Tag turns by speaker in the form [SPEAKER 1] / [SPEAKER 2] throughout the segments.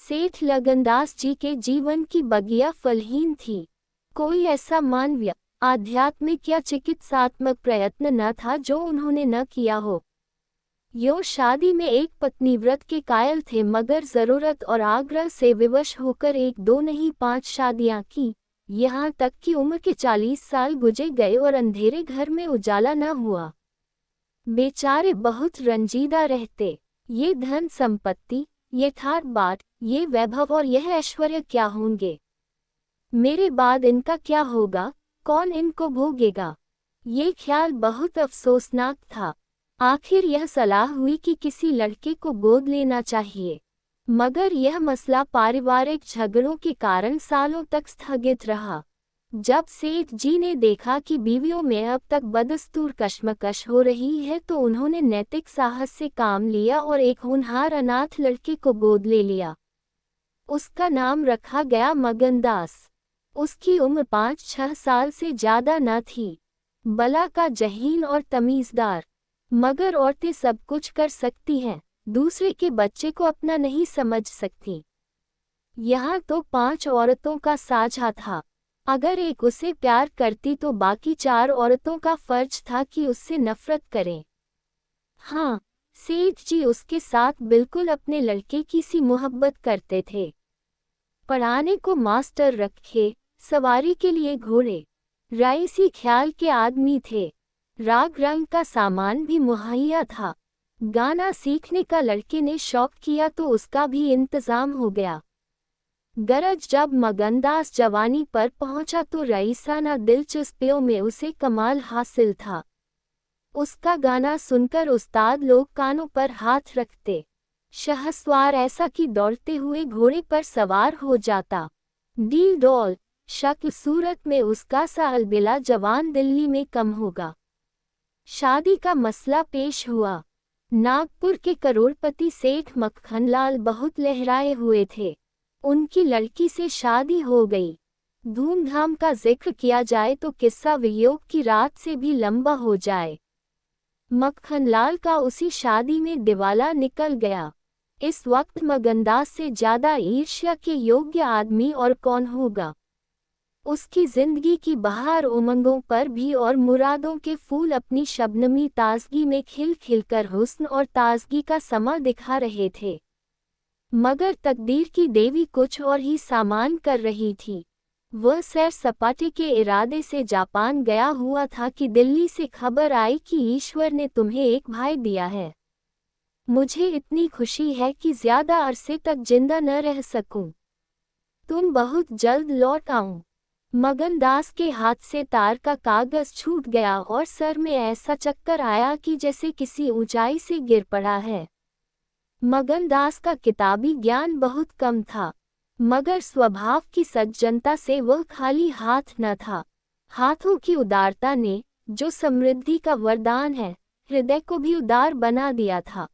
[SPEAKER 1] सेठ लगनदास जी के जीवन की बगिया फलहीन थी। कोई ऐसा मानवीय, आध्यात्मिक या चिकित्सात्मक प्रयत्न न था जो उन्होंने न किया हो। यो शादी में एक पत्नी व्रत के कायल थे, मगर जरूरत और आग्रह से विवश होकर एक दो नहीं 5 शादियां की। यहाँ तक कि उम्र के 40 साल गुजर गए और अंधेरे घर में उजाला न हुआ। बेचारे बहुत रंजीदा रहते। ये धन संपत्ति, ये ठाट बाट, ये वैभव और यह ऐश्वर्य क्या होंगे? मेरे बाद इनका क्या होगा? कौन इनको भोगेगा? ये ख्याल बहुत अफसोसनाक था। आखिर यह सलाह हुई कि किसी लड़के को गोद लेना चाहिए, मगर यह मसला पारिवारिक झगड़ों के कारण सालों तक स्थगित रहा। जब सेठ जी ने देखा कि बीवियों में अब तक बदस्तूर कशमकश हो रही है तो उन्होंने नैतिक साहस से काम लिया और एक होनहार अनाथ लड़के को गोद ले लिया। उसका नाम रखा गया मगनदास। उसकी उम्र 5-6 साल से ज्यादा न थी। बला का जहीन और तमीज़दार। मगर औरतें सब कुछ कर सकती हैं, दूसरे के बच्चे को अपना नहीं समझ सकती। यहाँ तो 5 औरतों का साझा था। अगर एक उसे प्यार करती तो बाकी 4 औरतों का फर्ज था कि उससे नफरत करें। हाँ, सेठ जी उसके साथ बिल्कुल अपने लड़के की सी मोहब्बत करते थे। पढ़ाने को मास्टर रखे, सवारी के लिए घोड़े, राइसी ख्याल के आदमी थे। राग रंग का सामान भी मुहैया था। गाना सीखने का लड़के ने शौक किया तो उसका भी इंतजाम हो गया। गरज जब मगनदास जवानी पर पहुंचा तो रईसाना दिलचस्पियों में उसे कमाल हासिल था। उसका गाना सुनकर उस्ताद लोग कानों पर हाथ रखते। शहसवार ऐसा कि दौड़ते हुए घोड़े पर सवार हो जाता। डील डॉल, शक्ल सूरत में उसका सा अलबिला जवान दिल्ली में कम होगा। शादी का मसला पेश हुआ। नागपुर के करोड़पति सेठ मक्खनलाल बहुत लहराए हुए थे। उनकी लड़की से शादी हो गई। धूमधाम का जिक्र किया जाए तो किस्सा वियोग की रात से भी लंबा हो जाए। मक्खनलाल का उसी शादी में दिवाला निकल गया। इस वक्त मगनदास से ज्यादा ईर्ष्या के योग्य आदमी और कौन होगा? उसकी जिंदगी की बहार उमंगों पर भी और मुरादों के फूल अपनी शबनमी ताजगी में खिल खिलकर हुस्न और ताजगी का समा दिखा रहे थे। मगर तकदीर की देवी कुछ और ही सामान कर रही थी। वह सैर सपाटे के इरादे से जापान गया हुआ था कि दिल्ली से खबर आई कि ईश्वर ने तुम्हें एक भाई दिया है। मुझे इतनी खुशी है कि ज्यादा अरसे तक जिंदा न रह सकूं। तुम बहुत जल्द लौट आऊं। मगनदास के हाथ से तार का कागज छूट गया और सर में ऐसा चक्कर आया कि जैसे किसी ऊंचाई से गिर पड़ा है। मगनदास का किताबी ज्ञान बहुत कम था, मगर स्वभाव की सज्जनता से वह खाली हाथ न था। हाथों की उदारता ने, जो समृद्धि का वरदान है, हृदय को भी उदार बना दिया था।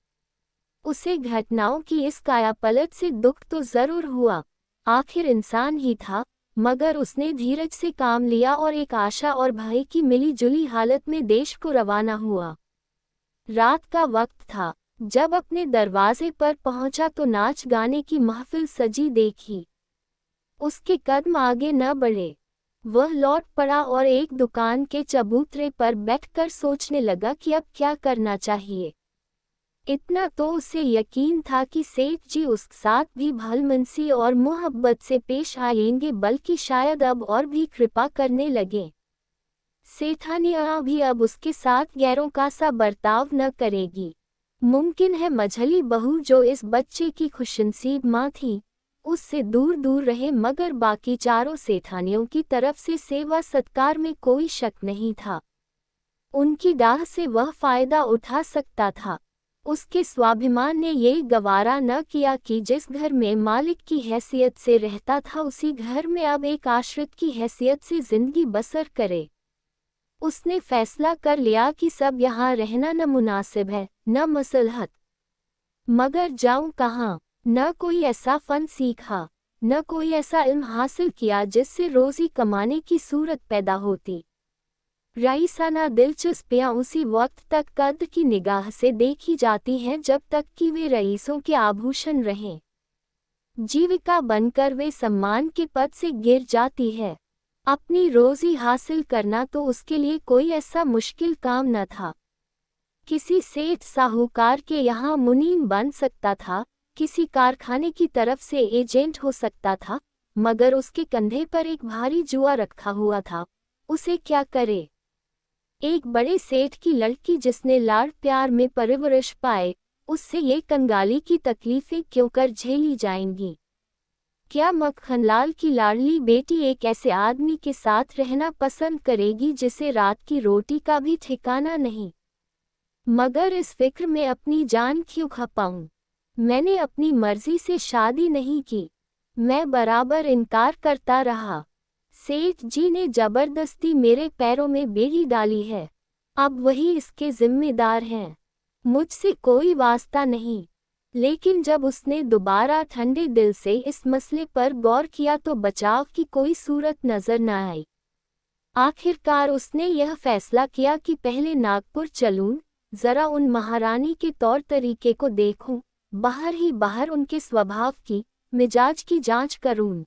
[SPEAKER 1] उसे घटनाओं की इस कायापलट से दुख तो जरूर हुआ, आखिर इंसान ही था, मगर उसने धीरज से काम लिया और एक आशा और भय की मिली जुली हालत में देश को रवाना हुआ। रात का वक्त था। जब अपने दरवाजे पर पहुंचा तो नाच गाने की महफिल सजी देखी। उसके कदम आगे न बढ़े। वह लौट पड़ा और एक दुकान के चबूतरे पर बैठकर सोचने लगा कि अब क्या करना चाहिए। इतना तो उसे यकीन था कि सेठ जी उसके साथ भी भलमनसी और मोहब्बत से पेश आएंगे, बल्कि शायद अब और भी कृपा करने लगे। सेठानिया भी अब उसके साथ गैरों का सा बर्ताव न करेगी। मुमकिन है मझली बहू जो इस बच्चे की खुशनसीब माँ थी, उससे दूर दूर रहे, मगर बाकी चारों सेठानियों की तरफ से सेवा सत्कार में कोई शक नहीं था। उनकी डाह से वह फायदा उठा सकता था। उसके स्वाभिमान ने ये गवारा न किया कि जिस घर में मालिक की हैसियत से रहता था उसी घर में अब एक आश्रित की हैसियत से जिंदगी बसर करे। उसने फैसला कर लिया कि सब यहाँ रहना न मुनासिब है, न मसलहत। मगर जाऊं कहाँ? न कोई ऐसा फन सीखा, न कोई ऐसा इल्म हासिल किया जिससे रोजी कमाने की सूरत पैदा होती। रईसाना दिलचस्पियां उसी वक्त तक कद्र की निगाह से देखी जाती हैं जब तक कि वे रईसों के आभूषण रहें। जीविका बनकर वे सम्मान के पद से गिर जाती है। अपनी रोजी हासिल करना तो उसके लिए कोई ऐसा मुश्किल काम न था। किसी सेठ साहूकार के यहाँ मुनीम बन सकता था, किसी कारखाने की तरफ से एजेंट हो सकता था, मगर उसके कंधे पर एक भारी जुआ रखा हुआ था। उसे क्या करे? एक बड़े सेठ की लड़की जिसने लाड़ प्यार में परवरिश पाए, उससे ये कंगाली की तकलीफें क्यों कर झेली जाएंगी? क्या मक्खनलाल की लाडली बेटी एक ऐसे आदमी के साथ रहना पसंद करेगी जिसे रात की रोटी का भी ठिकाना नहीं? मगर इस फिक्र में अपनी जान क्यों खपाऊं? मैंने अपनी मर्जी से शादी नहीं की। मैं बराबर इनकार करता रहा। सेठ जी ने जबरदस्ती मेरे पैरों में बेड़ी डाली है। अब वही इसके जिम्मेदार हैं। मुझसे कोई वास्ता नहीं। लेकिन जब उसने दोबारा ठंडे दिल से इस मसले पर गौर किया तो बचाव की कोई सूरत नजर न आई। आखिरकार उसने यह फैसला किया कि पहले नागपुर चलूं, जरा उन महारानी के तौर तरीके को देखूं, बाहर ही बाहर उनके स्वभाव की, मिजाज की जांच करूं।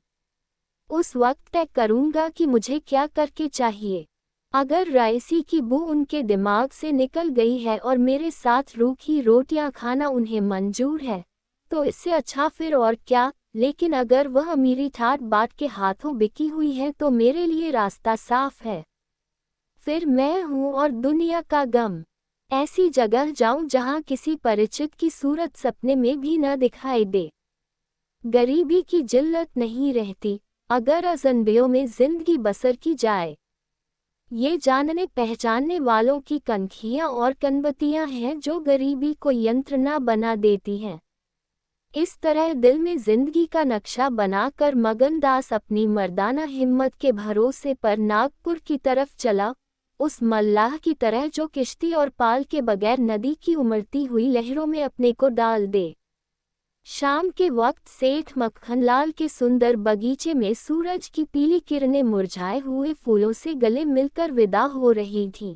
[SPEAKER 1] उस वक्त तय करूंगा कि मुझे क्या करके चाहिए। अगर रायसी की बू उनके दिमाग से निकल गई है और मेरे साथ रूखी रोटियां खाना उन्हें मंजूर है, तो इससे अच्छा फिर और क्या। लेकिन अगर वह अमीरी ठाट बाट के हाथों बिकी हुई है तो मेरे लिए रास्ता साफ है। फिर मैं हूँ और दुनिया का गम। ऐसी जगह जाऊं जहां किसी परिचित की सूरत सपने में भी न दिखाई दे। गरीबी की जिल्लत नहीं रहती अगर अजनबियों में जिंदगी बसर की जाए। ये जानने पहचानने वालों की कनखियां और कनबत्तियां हैं जो गरीबी को यंत्र न बना देती हैं। इस तरह दिल में जिंदगी का नक्शा बनाकर मगनदास अपनी मर्दाना हिम्मत के भरोसे पर नागपुर की तरफ चला, उस मल्लाह की तरह जो किश्ती और पाल के बगैर नदी की उमड़ती हुई लहरों में अपने को डाल दे। शाम के वक्त सेठ मक्खनलाल के सुंदर बगीचे में सूरज की पीली किरणें मुरझाए हुए फूलों से गले मिलकर विदा हो रही थीं।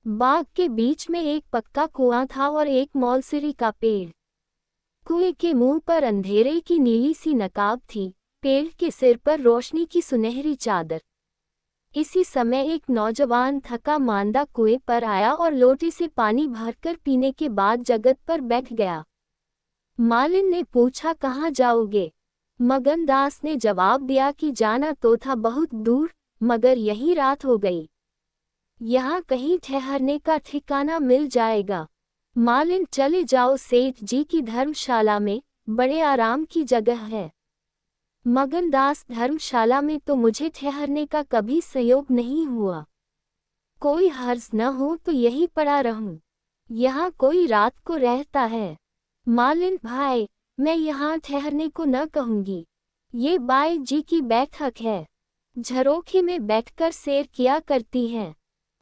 [SPEAKER 1] बाग के बीच में एक पक्का कुआं था और एक मौलसिरी का पेड़। कुएं के मुंह पर अंधेरे की नीली सी नकाब थी, पेड़ के सिर पर रोशनी की सुनहरी चादर। इसी समय एक नौजवान थका मांदा कुएं पर आया और लोटे से पानी भरकर पीने के बाद जगत पर बैठ गया। मालिन ने पूछा, कहाँ जाओगे? मगनदास ने जवाब दिया कि जाना तो था बहुत दूर, मगर यही रात हो गई। यहाँ कहीं ठहरने का ठिकाना मिल जाएगा। मालिन, चले जाओ सेठ जी की धर्मशाला में, बड़े आराम की जगह है। मगनदास, धर्मशाला में तो मुझे ठहरने का कभी संयोग नहीं हुआ। कोई हर्ज न हो तो यहीं पड़ा रहूं। यहाँ कोई रात को रहता है। मालिन भाई, मैं यहाँ ठहरने को न कहूँगी। ये बाई जी की बैठक है। झरोखे में बैठकर सैर किया करती हैं।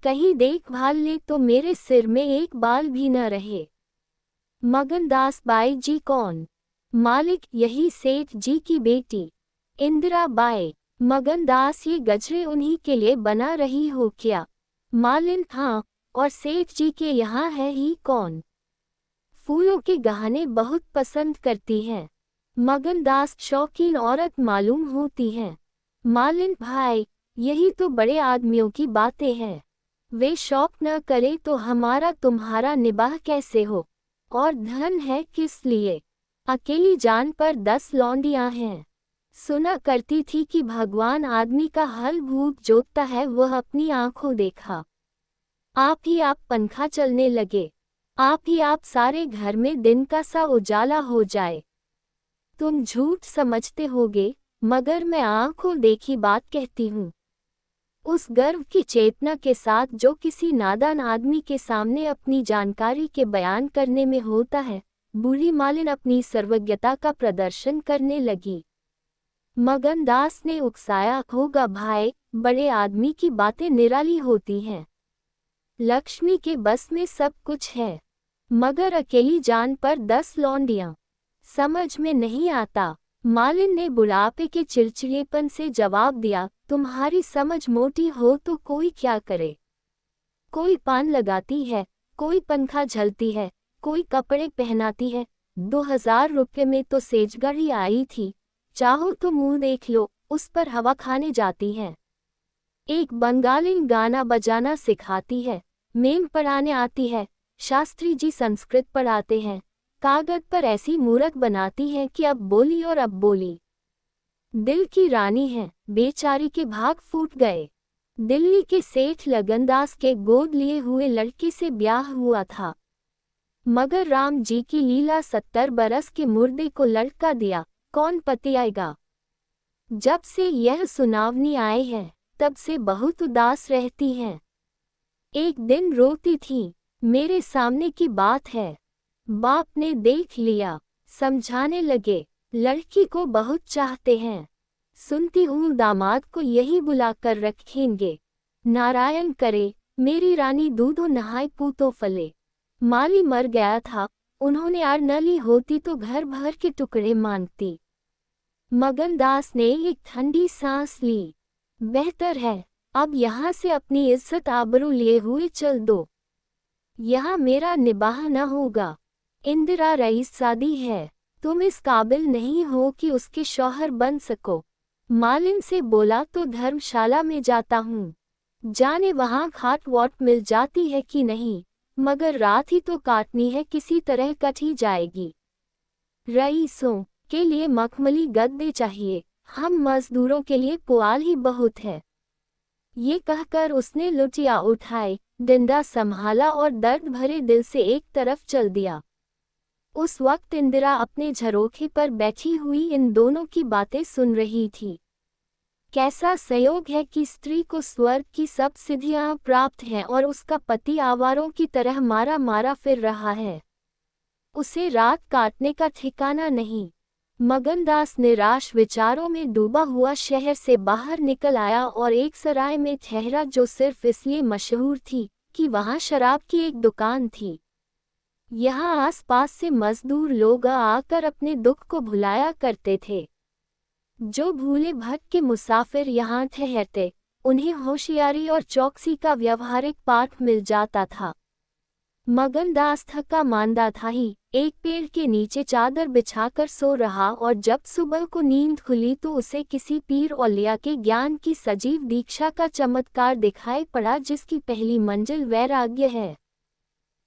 [SPEAKER 1] कहीं देखभाल ले तो मेरे सिर में एक बाल भी न रहे। मगनदास, बाई जी कौन? मालिक, यही सेठ जी की बेटी इंदिरा बाई। मगनदास, ये गजरे उन्हीं के लिए बना रही हो क्या? मालिन, हाँ, और सेठ जी के यहाँ है ही कौन? फूलों के गहने बहुत पसंद करती हैं। मगनदास, शौकीन औरत मालूम होती हैं। मालिन भाई, यही तो बड़े आदमियों की बातें हैं। वे शौक न करे तो हमारा तुम्हारा निबाह कैसे हो? और धन है किस लिए? अकेली जान पर 10 लौंडियां हैं। सुना करती थी कि भगवान आदमी का हल भूत जोतता है, वह अपनी आंखों देखा। आप ही आप पंखा चलने लगे। आप ही आप सारे घर में दिन का सा उजाला हो जाए। तुम झूठ समझते होगे, मगर मैं आंखों देखी बात कहती हूँ। उस गर्व की चेतना के साथ जो किसी नादान आदमी के सामने अपनी जानकारी के बयान करने में होता है, बूढ़ी मालिन अपनी सर्वज्ञता का प्रदर्शन करने लगी। मगनदास ने उकसाया, होगा भाई, बड़े आदमी की बातें निराली होती हैं। लक्ष्मी के बस में सब कुछ है, मगर अकेली जान पर 10 लौंडियां, समझ में नहीं आता। मालिन ने बुढ़ापे के चिड़चिड़ेपन से जवाब दिया, तुम्हारी समझ मोटी हो तो कोई क्या करे? कोई पान लगाती है, कोई पंखा झलती है, कोई कपड़े पहनाती है, 2,000 रुपये में तो सेजगढ़ ही आई थी, चाहो तो मुंह देख लो, उस पर हवा खाने जाती है। एक बंगालिन गाना बजाना सिखाती है, मेम पढ़ाने आती है, शास्त्री जी संस्कृत पढ़ाते हैं, कागज पर ऐसी मूरत बनाती है कि अब बोली और अब बोली। दिल की रानी है, बेचारी के भाग फूट गए। दिल्ली के सेठ लगनदास के गोद लिए हुए लड़की से ब्याह हुआ था, मगर राम जी की लीला 70 बरस के मुर्दे को लड़का दिया, कौन पति आएगा। जब से यह सुनावनी आए है, तब से बहुत उदास रहती हैं। एक दिन रोती थी, मेरे सामने की बात है। बाप ने देख लिया, समझाने लगे, लड़की को बहुत चाहते हैं। सुनती हूँ दामाद को यही बुलाकर रखेंगे। नारायण करे, मेरी रानी दूधो नहाय पूतो फले। माली मर गया था, उन्होंने आर न ली होती तो घर भर के टुकड़े मांगती। मगनदास ने एक ठंडी सांस ली। बेहतर है, अब यहाँ से अपनी इज्जत आबरू लिए हुए चल दो। यहाँ मेरा निबाह न होगा। इंदिरा रईसजादी है, तुम इस काबिल नहीं हो कि उसके शौहर बन सको। मालिन से बोला तो धर्मशाला में जाता हूँ, जाने वहाँ खाट वाट मिल जाती है कि नहीं, मगर रात ही तो काटनी है, किसी तरह कट ही जाएगी। रईसों के लिए मखमली गद्दे चाहिए, हम मजदूरों के लिए पुआल ही बहुत है। ये कहकर उसने लुटिया उठाई, डंडा संभाला और दर्द भरे दिल से एक तरफ चल दिया। उस वक्त इंदिरा अपने झरोखे पर बैठी हुई इन दोनों की बातें सुन रही थी। कैसा संयोग है कि स्त्री को स्वर्ग की सब सिद्धियां प्राप्त हैं और उसका पति आवारों की तरह मारा मारा फिर रहा है। उसे रात काटने का ठिकाना नहीं। मगनदास निराश विचारों में डूबा हुआ शहर से बाहर निकल आया और एक सराय में ठहरा, जो सिर्फ इसलिए मशहूर थी कि वहां शराब की एक दुकान थी। यहाँ आसपास से मजदूर लोग आकर अपने दुख को भुलाया करते थे। जो भूले भटके मुसाफिर यहाँ ठहरते, उन्हें होशियारी और चौकसी का व्यवहारिक पाठ मिल जाता था। मगनदास थका मांदा था ही एक पेड़ के नीचे चादर बिछाकर सो रहा, और जब सुबह को नींद खुली तो उसे किसी पीर औलिया के ज्ञान की सजीव दीक्षा का चमत्कार दिखाई पड़ा, जिसकी पहली मंजिल वैराग्य है।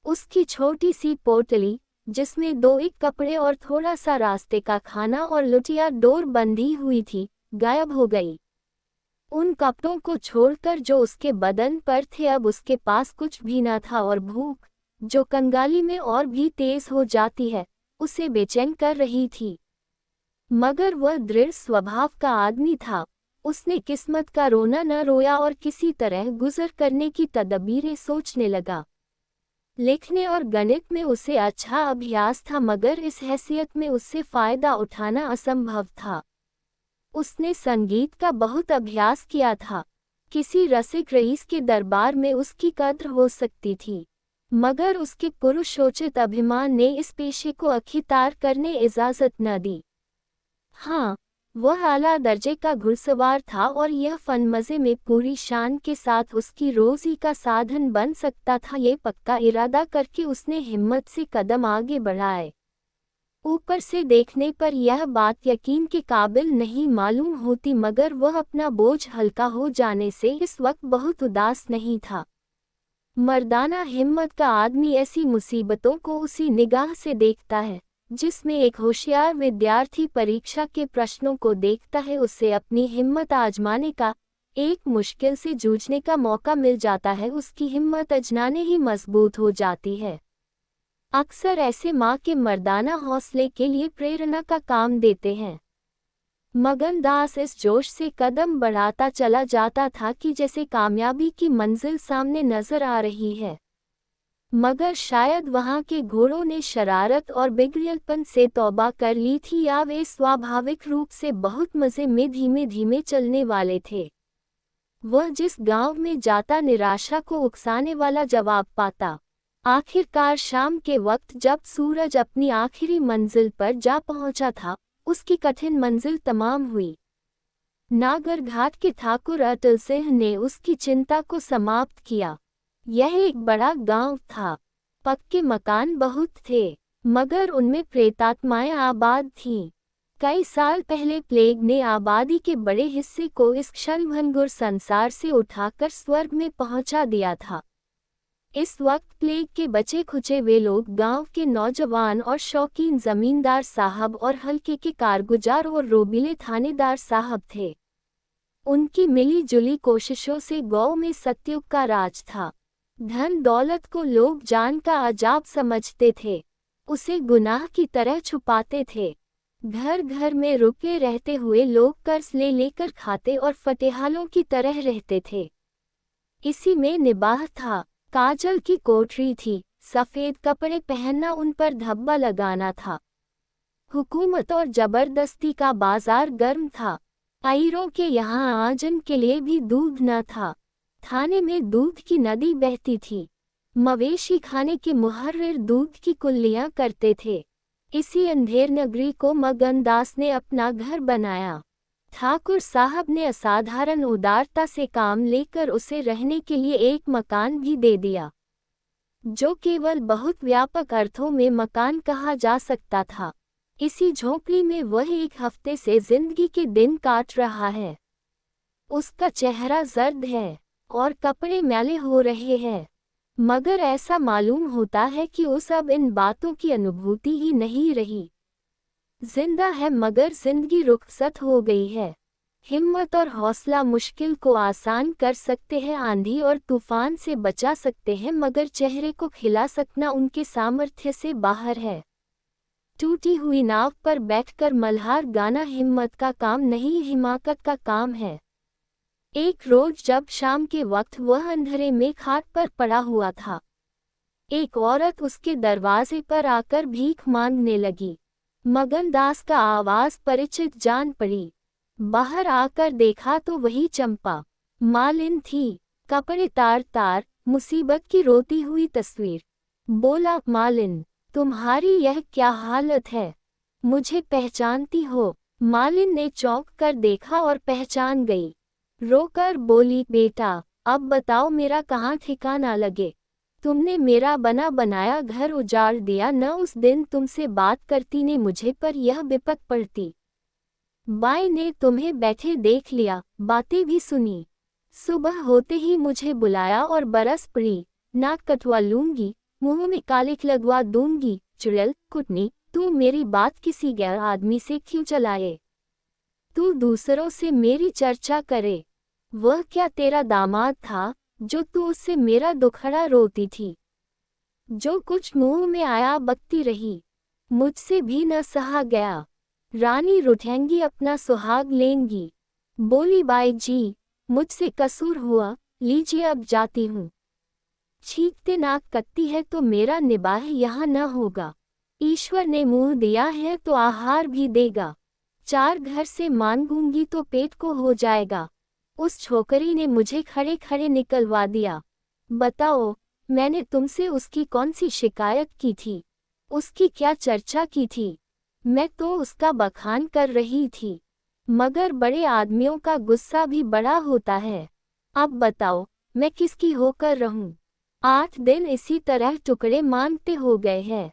[SPEAKER 1] उसकी छोटी सी पोटली, जिसमें 2 कपड़े और थोड़ा सा रास्ते का खाना और लुटिया डोर बंधी हुई थी, गायब हो गई। उन कपड़ों को छोड़कर जो उसके बदन पर थे, अब उसके पास कुछ भी न था, और भूख, जो कंगाली में और भी तेज हो जाती है, उसे बेचैन कर रही थी। मगर वह दृढ़ स्वभाव का आदमी था। उसने किस्मत का रोना न रोया और किसी तरह गुजर करने की तदबीरें सोचने लगा। लिखने और गणित में उसे अच्छा अभ्यास था, मगर इस हैसियत में उससे फायदा उठाना असंभव था। उसने संगीत का बहुत अभ्यास किया था। किसी रसिक रईस के दरबार में उसकी कद्र हो सकती थी, मगर उसके पुरुषोचित अभिमान ने इस पेशे को अखितार करने इजाजत न दी। हाँ, वह आला दर्जे का घुड़सवार था और यह फन मज़े में पूरी शान के साथ उसकी रोजी का साधन बन सकता था। ये पक्का इरादा करके उसने हिम्मत से कदम आगे बढ़ाए। ऊपर से देखने पर यह बात यकीन के काबिल नहीं मालूम होती, मगर वह अपना बोझ हल्का हो जाने से इस वक्त बहुत उदास नहीं था। मर्दाना हिम्मत का आदमी ऐसी मुसीबतों को उसी निगाह से देखता है जिसमें एक होशियार विद्यार्थी परीक्षा के प्रश्नों को देखता है। उससे अपनी हिम्मत आजमाने का, एक मुश्किल से जूझने का मौका मिल जाता है। उसकी हिम्मत अजनाने ही मजबूत हो जाती है। अक्सर ऐसे माँ के मर्दाना हौसले के लिए प्रेरणा का काम देते हैं। मगनदास इस जोश से कदम बढ़ाता चला जाता था कि जैसे कामयाबी की मंजिल सामने नजर आ रही है, मगर शायद वहां के घोड़ों ने शरारत और बिगड़ेलपन से तौबा कर ली थी, या वे स्वाभाविक रूप से बहुत मज़े में धीमे धीमे चलने वाले थे। वह जिस गांव में जाता निराशा को उकसाने वाला जवाब पाता। आखिरकार शाम के वक्त जब सूरज अपनी आखिरी मंजिल पर जा पहुंचा था, उसकी कठिन मंजिल तमाम हुई। नागरघाट के ठाकुर अटल सिंह ने उसकी चिंता को समाप्त किया। यह एक बड़ा गांव था। पक्के मकान बहुत थे। मगर उनमें प्रेतात्माएं आबाद थीं। कई साल पहले प्लेग ने आबादी के बड़े हिस्से को इस क्षणभंगुर संसार से उठाकर स्वर्ग में पहुंचा दिया था। इस वक्त प्लेग के बचे खुचे वे लोग गांव के नौजवान और शौकीन जमींदार साहब और हल्के के कारगुजार और रोबीले थानेदार साहब थे। उनकी मिली जुली कोशिशों से गांव में सतयुग का राज था। धन दौलत को लोग जान का अजाब समझते थे, उसे गुनाह की तरह छुपाते थे। घर घर में रुके रहते हुए लोग कर्ज ले लेकर खाते और फटेहालों की तरह रहते थे। इसी में निबाह था। काजल की कोठरी थी, सफ़ेद कपड़े पहनना उन पर धब्बा लगाना था। हुकूमत और जबरदस्ती का बाजार गर्म था। अईरों के यहाँ आजन के लिए भी दूध न था। थाने में दूध की नदी बहती थी। मवेशी खाने के मुहर्रिर दूध की कुल्लियाँ करते थे। इसी अंधेर नगरी को मगनदास ने अपना घर बनाया। ठाकुर साहब ने असाधारण उदारता से काम लेकर उसे रहने के लिए एक मकान भी दे दिया, जो केवल बहुत व्यापक अर्थों में मकान कहा जा सकता था। इसी झोंपड़ी में वह एक हफ्ते से जिंदगी के दिन काट रहा है। उसका चेहरा जर्द है और कपड़े मैले हो रहे हैं, मगर ऐसा मालूम होता है कि उस अब इन बातों की अनुभूति ही नहीं रही। जिंदा है मगर जिंदगी रुखसत हो गई है। हिम्मत और हौसला मुश्किल को आसान कर सकते हैं, आंधी और तूफान से बचा सकते हैं, मगर चेहरे को खिला सकना उनके सामर्थ्य से बाहर है। टूटी हुई नाव पर बैठकर मल्हार गाना हिम्मत का काम नहीं, हिमाकत का काम है। एक रोज जब शाम के वक्त वह अंधेरे में खाट पर पड़ा हुआ था, एक औरत उसके दरवाजे पर आकर भीख मांगने लगी। मगनदास का आवाज परिचित जान पड़ी। बाहर आकर देखा तो वही चंपा मालिन थी, कपड़े तार तार, मुसीबत की रोती हुई तस्वीर। बोला, मालिन, तुम्हारी यह क्या हालत है? मुझे पहचानती हो? मालिन ने चौंक कर देखा और पहचान गई। रोकर बोली, बेटा, अब बताओ मेरा कहाँ ठिकाना लगे? तुमने मेरा बना बनाया घर उजाड़ दिया। न उस दिन तुमसे बात करती ने मुझे पर यह विपत पड़ती। बाई ने तुम्हें बैठे देख लिया, बातें भी सुनी। सुबह होते ही मुझे बुलाया और बरस पड़ी। नाक कटवा लूंगी, मुंह में कालिक लगवा दूंगी। चुड़ैल कुटनी, तू मेरी बात किसी गैर आदमी से क्यों चलाए? तू दूसरों से मेरी चर्चा करे। वह क्या तेरा दामाद था जो तू उससे मेरा दुखड़ा रोती थी? जो कुछ मुंह में आया बकती रही, मुझसे भी न सहा गया। रानी रुठेंगी, अपना सुहाग लेंगी। बोली, बाई जी, मुझसे कसूर हुआ, लीजिए अब जाती हूँ। छींकते नाक कटती है तो मेरा निबाह यहाँ न होगा। ईश्वर ने मुँह दिया है तो आहार भी देगा। 4 घर से मांगूंगी तो पेट को हो जाएगा। उस छोकरी ने मुझे खड़े खड़े निकलवा दिया। बताओ, मैंने तुमसे उसकी कौन सी शिकायत की थी? उसकी क्या चर्चा की थी? मैं तो उसका बखान कर रही थी, मगर बड़े आदमियों का गुस्सा भी बड़ा होता है। अब बताओ, मैं किसकी होकर रहूं? 8 दिन इसी तरह टुकड़े मांगते हो गए हैं।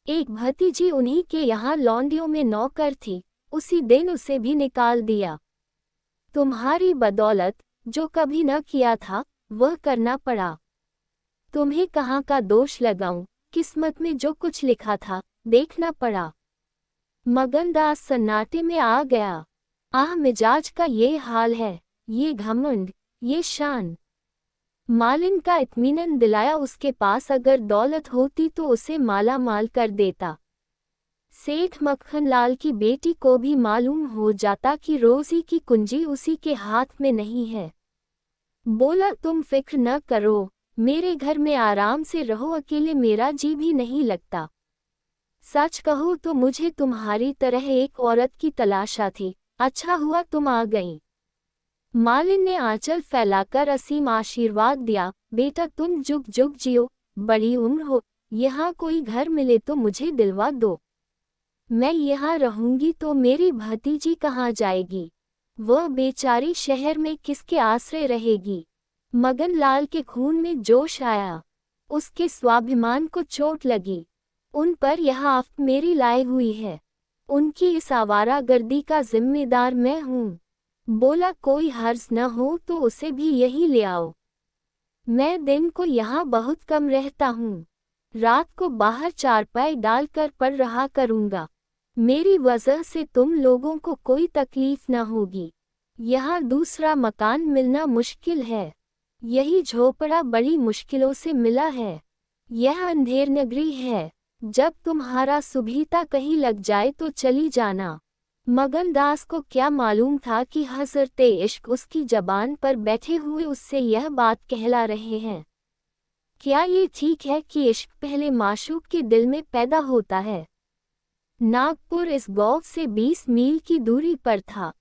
[SPEAKER 1] एक भतीजी उन्हीं के यहाँ लौंडियों में नौकर थी, उसी दिन उसे भी निकाल दिया। तुम्हारी बदौलत जो कभी न किया था वह करना पड़ा। तुम्हें कहाँ का दोष लगाऊं? किस्मत में जो कुछ लिखा था देखना पड़ा। मगनदास सन्नाटे में आ गया। आह, मिजाज का ये हाल है, ये घमंड, ये शान। मालिन का इत्मीनान दिलाया। उसके पास अगर दौलत होती तो उसे माला माल कर देता। सेठ मक्खनलाल की बेटी को भी मालूम हो जाता कि रोजी की कुंजी उसी के हाथ में नहीं है। बोला, तुम फिक्र न करो, मेरे घर में आराम से रहो, अकेले मेरा जी भी नहीं लगता। सच कहो तो मुझे तुम्हारी तरह एक औरत की तलाशा थी, अच्छा हुआ तुम आ गईं। मालिन ने आंचल फैलाकर असीम आशीर्वाद दिया। बेटा, तुम जुग जुग जियो, बड़ी उम्र हो। यहाँ कोई घर मिले तो मुझे दिलवा दो। मैं यहाँ रहूंगी तो मेरी भतीजी कहाँ जाएगी? वह बेचारी शहर में किसके आश्रय रहेगी? मगनलाल के खून में जोश आया, उसके स्वाभिमान को चोट लगी। उन पर यह आफत मेरी लाई हुई है। उनकी इस आवारागर्दी का जिम्मेदार मैं हूँ। बोला कोई हर्ज न हो तो उसे भी यही ले आओ। मैं दिन को यहाँ बहुत कम रहता हूँ। रात को बाहर चारपाई डालकर पढ़ रहा करूँगा। मेरी वजह से तुम लोगों को कोई तकलीफ न होगी। यहाँ दूसरा मकान मिलना मुश्किल है। यही झोपड़ा बड़ी मुश्किलों से मिला है। यह अंधेर नगरी है। जब तुम्हारा सुबीता कहीं लग जाए तो चली जाना। मगनदास को क्या मालूम था कि हज़रते इश्क उसकी जबान पर बैठे हुए उससे यह बात कहला रहे हैं। क्या ये ठीक है कि इश्क पहले माशूक के दिल में पैदा होता है? नागपुर इस गांव से 20 मील की दूरी पर था।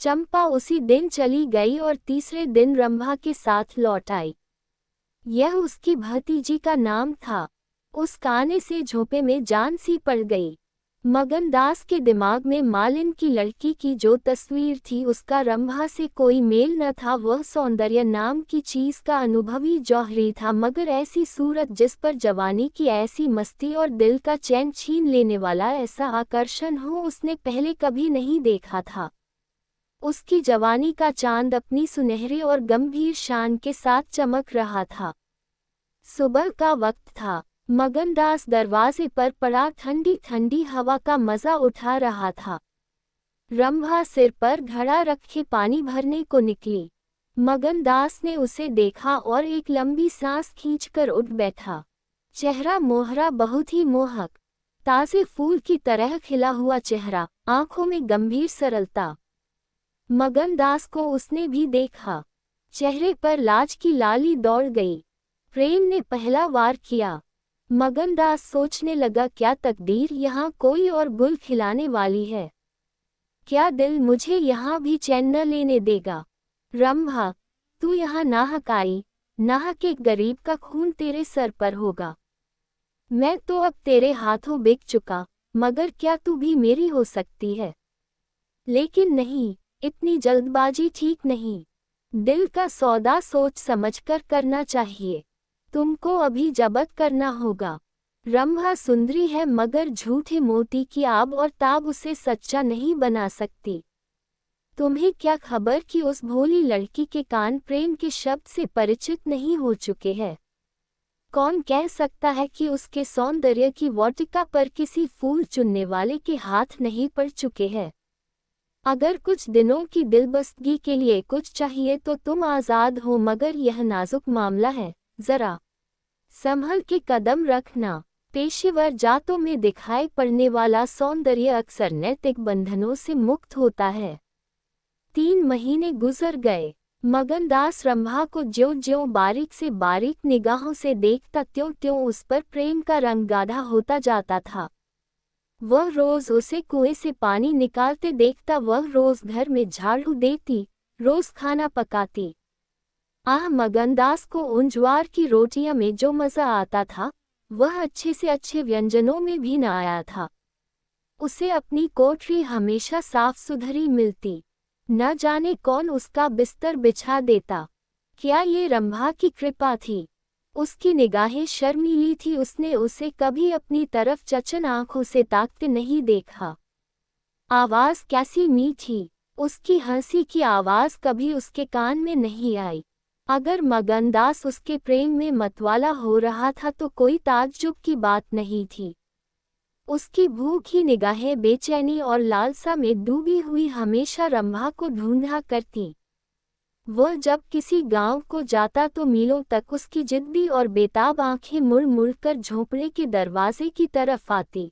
[SPEAKER 1] चंपा उसी दिन चली गई और तीसरे दिन रंभा के साथ लौट आई। यह उसकी भतीजी का नाम था। उस आने से झोंपे में जान सी पड़ गई। मगनदास के दिमाग में मालिन की लड़की की जो तस्वीर थी उसका रंभा से कोई मेल न था। वह सौंदर्य नाम की चीज का अनुभवी जौहरी था, मगर ऐसी सूरत जिस पर जवानी की ऐसी मस्ती और दिल का चैन छीन लेने वाला ऐसा आकर्षण हो उसने पहले कभी नहीं देखा था। उसकी जवानी का चांद अपनी सुनहरे और गंभीर शान के साथ चमक रहा था। सुबह का वक्त था। मगनदास दरवाजे पर पड़ा ठंडी ठंडी हवा का मजा उठा रहा था। रंभा सिर पर घड़ा रखे पानी भरने को निकली। मगनदास ने उसे देखा और एक लंबी सांस खींचकर उठ बैठा। चेहरा मोहरा बहुत ही मोहक, ताजे फूल की तरह खिला हुआ चेहरा, आंखों में गंभीर सरलता। मगनदास को उसने भी देखा। चेहरे पर लाज की लाली दौड़ गई। प्रेम ने पहला वार किया। मगनदास सोचने लगा, क्या तकदीर यहाँ कोई और गुल खिलाने वाली है? क्या दिल मुझे यहाँ भी चैन न लेने देगा? रंभा, तू यहाँ नाहक आई, नाहक एक गरीब का खून तेरे सर पर होगा। मैं तो अब तेरे हाथों बिक चुका, मगर क्या तू भी मेरी हो सकती है? लेकिन नहीं, इतनी जल्दबाजी ठीक नहीं। दिल का सौदा सोच समझकर करना चाहिए। तुमको अभी जब्त करना होगा। रंभा सुंदरी है, मगर झूठे मोती की आब और ताब उसे सच्चा नहीं बना सकती। तुम्हें क्या खबर कि उस भोली लड़की के कान प्रेम के शब्द से परिचित नहीं हो चुके हैं? कौन कह सकता है कि उसके सौंदर्य की वाटिका पर किसी फूल चुनने वाले के हाथ नहीं पड़ चुके हैं? अगर कुछ दिनों की दिलबस्तगी के लिए कुछ चाहिए तो तुम आज़ाद हो, मगर यह नाजुक मामला है, जरा संभल के कदम रखना। पेशेवर जातों में दिखाई पड़ने वाला सौंदर्य अक्सर नैतिक बंधनों से मुक्त होता है। 3 महीने गुजर गए। मगनदास रंभा को ज्यों-ज्यों बारीक से बारीक निगाहों से देखता त्यों-त्यों उस पर प्रेम का रंग गाढ़ा होता जाता था। वह रोज उसे कुएं से पानी निकालते देखता, वह रोज घर में झाड़ू देती, रोज खाना पकाती। मगनदास को उन ज्वार की रोटियां में जो मज़ा आता था वह अच्छे से अच्छे व्यंजनों में भी न आया था। उसे अपनी कोठरी हमेशा साफ सुथरी मिलती। न जाने कौन उसका बिस्तर बिछा देता। क्या ये रंभा की कृपा थी? उसकी निगाहें शर्मीली थी। उसने उसे कभी अपनी तरफ चचन आंखों से ताकते नहीं देखा। आवाज़ कैसी मीठी। उसकी हंसी की आवाज़ कभी उसके कान में नहीं आई। अगर मगनदास उसके प्रेम में मतवाला हो रहा था तो कोई ताज्जुब की बात नहीं थी। उसकी भूखी निगाहें बेचैनी और लालसा में डूबी हुई हमेशा रंभा को ढूंढा करती। वह जब किसी गांव को जाता तो मीलों तक उसकी जिद्दी और बेताब आंखें मुड़ मुड़कर झोंपड़े के दरवाजे की तरफ आती।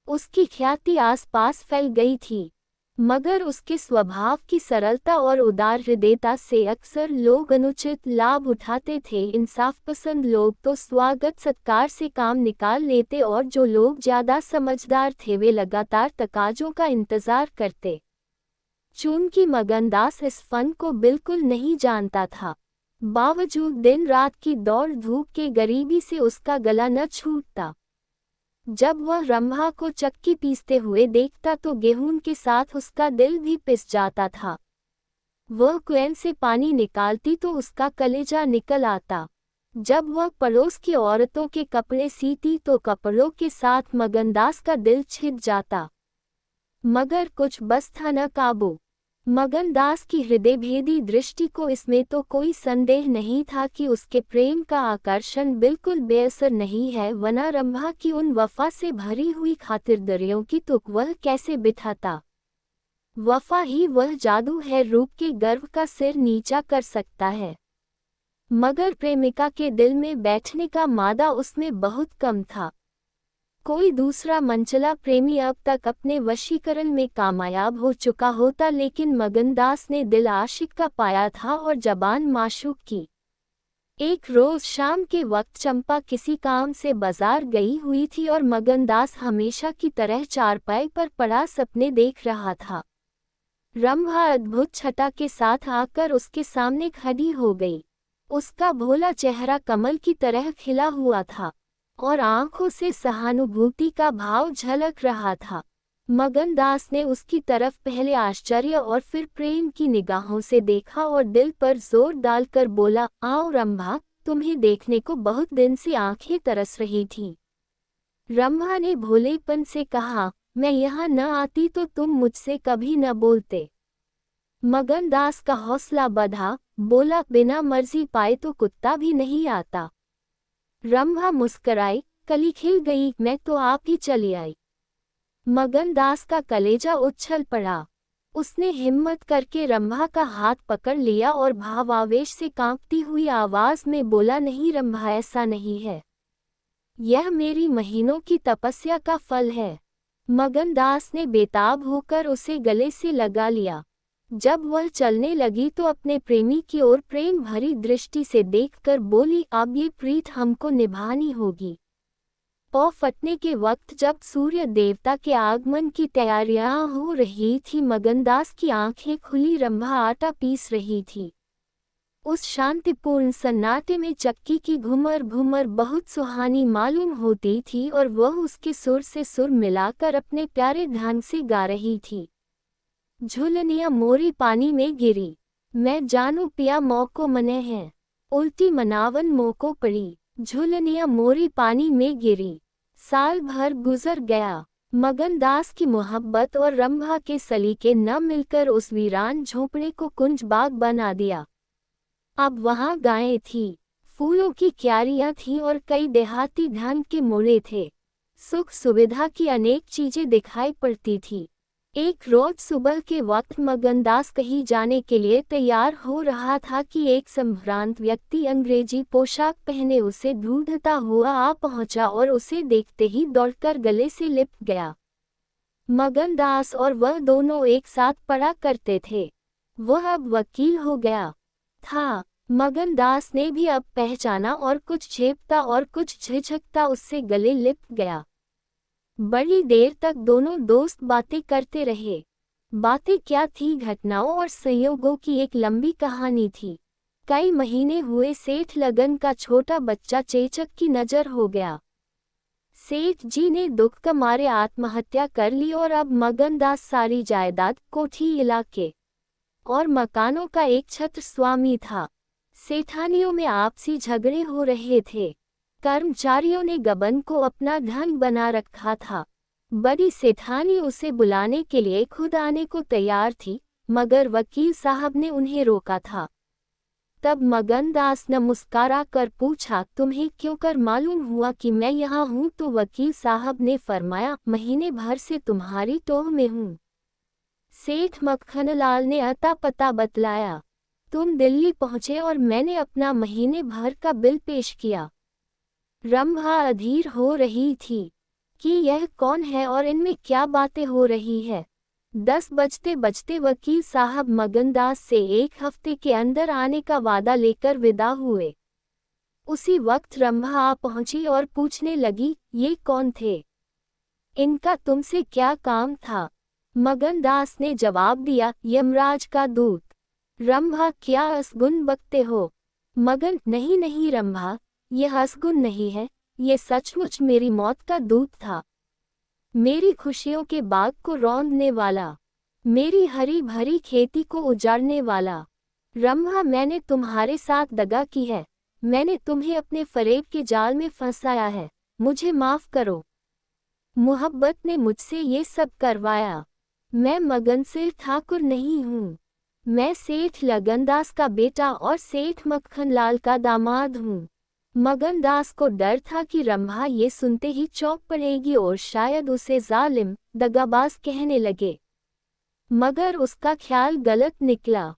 [SPEAKER 1] उसकी ख्याति आसपास फैल गई थी, मगर उसके स्वभाव की सरलता और उदार हृदयता से अक्सर लोग अनुचित लाभ उठाते थे। इंसाफ पसंद लोग तो स्वागत सत्कार से काम निकाल लेते और जो लोग ज्यादा समझदार थे वे लगातार तकाजों का इंतजार करते। चूंकि मगनदास इस फन को बिल्कुल नहीं जानता था, बावजूद दिन रात की दौड़ धूप के गरीबी से उसका गला न छूटता। जब वह रंभा को चक्की पीसते हुए देखता तो गेहूं के साथ उसका दिल भी पिस जाता था। वह कुएं से पानी निकालती तो उसका कलेजा निकल आता। जब वह पड़ोस की औरतों के कपड़े सीती तो कपड़ों के साथ मगनदास का दिल छिद जाता। मगर कुछ बस था न काबू। मगनदास की हृदयभेदी दृष्टि को इसमें तो कोई संदेह नहीं था कि उसके प्रेम का आकर्षण बिल्कुल बेअसर नहीं है, वरना रंभा की उन वफा से भरी हुई खातिरदारियों की तुक वह कैसे बिठाता। वफा ही वह जादू है, रूप के गर्व का सिर नीचा कर सकता है, मगर प्रेमिका के दिल में बैठने का मादा उसमें बहुत कम था। कोई दूसरा मनचला प्रेमी अब तक अपने वशीकरण में कामयाब हो चुका होता, लेकिन मगनदास ने दिल आशिक का पाया था और जबान माशूक की। एक रोज शाम के वक्त चंपा किसी काम से बाजार गई हुई थी और मगनदास हमेशा की तरह चारपाई पर पड़ा सपने देख रहा था। रंभा अद्भुत छटा के साथ आकर उसके सामने खड़ी हो गई। उसका भोला चेहरा कमल की तरह खिला हुआ था और आंखों से सहानुभूति का भाव झलक रहा था। मगनदास ने उसकी तरफ पहले आश्चर्य और फिर प्रेम की निगाहों से देखा और दिल पर जोर डालकर बोला, आओ रंभा, तुम्हें देखने को बहुत दिन से आंखें तरस रही थीं। रंभा ने भोलेपन से कहा, मैं यहाँ न आती तो तुम मुझसे कभी न बोलते। मगनदास का हौसला बढ़ा, बोला, बिना मर्जी पाए तो कुत्ता भी नहीं आता। रंभा मुस्कराई, कली खिल गई, मैं तो आप ही चली आई। मगनदास का कलेजा उछल पड़ा। उसने हिम्मत करके रंभा का हाथ पकड़ लिया और भावावेश से कांपती हुई आवाज में बोला, नहीं रंभा, ऐसा नहीं है। यह मेरी महीनों की तपस्या का फल है। मगनदास ने बेताब होकर उसे गले से लगा लिया। जब वह चलने लगी तो अपने प्रेमी की ओर प्रेम भरी दृष्टि से देखकर बोली, अब ये प्रीत हमको निभानी होगी। पौ फटने के वक्त जब सूर्य देवता के आगमन की तैयारियां हो रही थी, मगनदास की आंखें खुली, रंभा आटा पीस रही थी। उस शांतिपूर्ण सन्नाटे में चक्की की घुमर घुमर बहुत सुहानी मालूम होती थी और वह उसके सुर से सुर मिलाकर अपने प्यारे ढंग से गा रही थी। झुलनिया मोरी पानी में गिरी, मैं जानू पिया मौको मने हैं, उल्टी मनावन मोको पड़ी। झुलनिया मोरी पानी में गिरी। साल भर गुजर गया। मगनदास की मोहब्बत और रंभा के सलीके न मिलकर उस वीरान झोंपड़े को कुंज बाग बना दिया। अब वहां गायें थीं, फूलों की क्यारियां थीं और कई देहाती ढंग के मोड़े थे। सुख सुविधा की अनेक चीजें दिखाई पड़ती थी। एक रोज सुबह के वक्त मगनदास कहीं जाने के लिए तैयार हो रहा था कि एक संभ्रांत व्यक्ति अंग्रेजी पोशाक पहने उसे ढूंढता हुआ आ पहुंचा और उसे देखते ही दौड़कर गले से लिपट गया। मगनदास और वह दोनों एक साथ पढ़ा करते थे। वह अब वकील हो गया था। मगनदास ने भी अब पहचाना और कुछ झेपता और कुछ झिझकता उससे गले लिपट गया। बड़ी देर तक दोनों दोस्त बातें करते रहे। बातें क्या थी, घटनाओं और संयोगों की एक लंबी कहानी थी। कई महीने हुए सेठ लगन का छोटा बच्चा चेचक की नजर हो गया। सेठ जी ने दुख के मारे आत्महत्या कर ली और अब मगनदास सारी जायदाद, कोठी, इलाके और मकानों का एक छत्र स्वामी था। सेठानियों में आपसी झगड़े हो रहे थे। कर्मचारियों ने गबन को अपना ढंग बना रखा था। बड़ी सेठानी उसे बुलाने के लिए खुद आने को तैयार थी, मगर वकील साहब ने उन्हें रोका था। तब मगनदास ने मुस्कुरा कर पूछा, तुम्हें क्यों कर मालूम हुआ कि मैं यहाँ हूँ? तो वकील साहब ने फरमाया, महीने भर से तुम्हारी टोह में हूँ। सेठ मक्खनलाल ने अता पता बतलाया। तुम दिल्ली पहुँचे और मैंने अपना महीने भर का बिल पेश किया। रंभा अधीर हो रही थी कि यह कौन है और इनमें क्या बातें हो रही है। 10 बजते बजते वकील साहब मगनदास से 1 हफ्ते के अंदर आने का वादा लेकर विदा हुए। उसी वक्त रंभा आ पहुंची और पूछने लगी, ये कौन थे? इनका तुमसे क्या काम था? मगनदास ने जवाब दिया, यमराज का दूत। रंभा, क्या असगुन बकते हो? मगन, नहीं नहीं रंभा, यह असगुन नहीं है, ये सचमुच मेरी मौत का दूत था। मेरी खुशियों के बाग को रौंदने वाला, मेरी हरी भरी खेती को उजाड़ने वाला। रंभा, मैंने तुम्हारे साथ दगा की है। मैंने तुम्हें अपने फरेब के जाल में फंसाया है, मुझे माफ करो। मोहब्बत ने मुझसे ये सब करवाया। मैं मगनसिर ठाकुर नहीं हूँ। मैं सेठ लगनदास का बेटा और सेठ मक्खनलाल का दामाद हूँ। मगनदास को डर था कि रंभा ये सुनते ही चौंक पड़ेगी और शायद उसे जालिम, दगाबाज कहने लगे, मगर उसका ख्याल गलत निकला।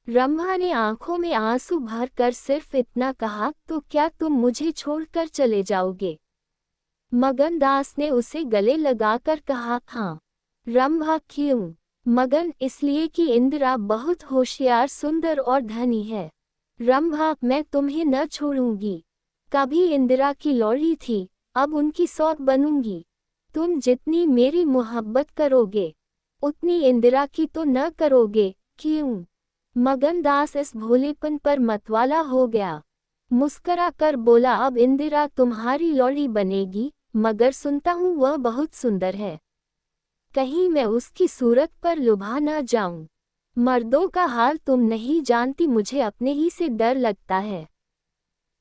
[SPEAKER 1] रंभा ने आंखों में आंसू भरकर सिर्फ इतना कहा, तो क्या तुम मुझे छोड़कर चले जाओगे? मगनदास ने उसे गले लगाकर कहा, हाँ। रंभा, क्यों? मगन, इसलिए कि इंदिरा बहुत होशियार, सुंदर और धनी है। रंभा, मैं तुम्हें न छोड़ूंगी। कभी इंदिरा की लौड़ी थी, अब उनकी सौत बनूंगी। तुम जितनी मेरी मोहब्बत करोगे, उतनी इंदिरा की तो न करोगे, क्यों? मगनदास इस भोलेपन पर मतवाला हो गया। मुस्करा कर बोला, अब इंदिरा तुम्हारी लौड़ी बनेगी, मगर सुनता हूँ वह बहुत सुंदर है। कहीं मैं उसकी सूरत पर लुभा न जाऊं। मर्दों का हाल तुम नहीं जानती, मुझे अपने ही से डर लगता है।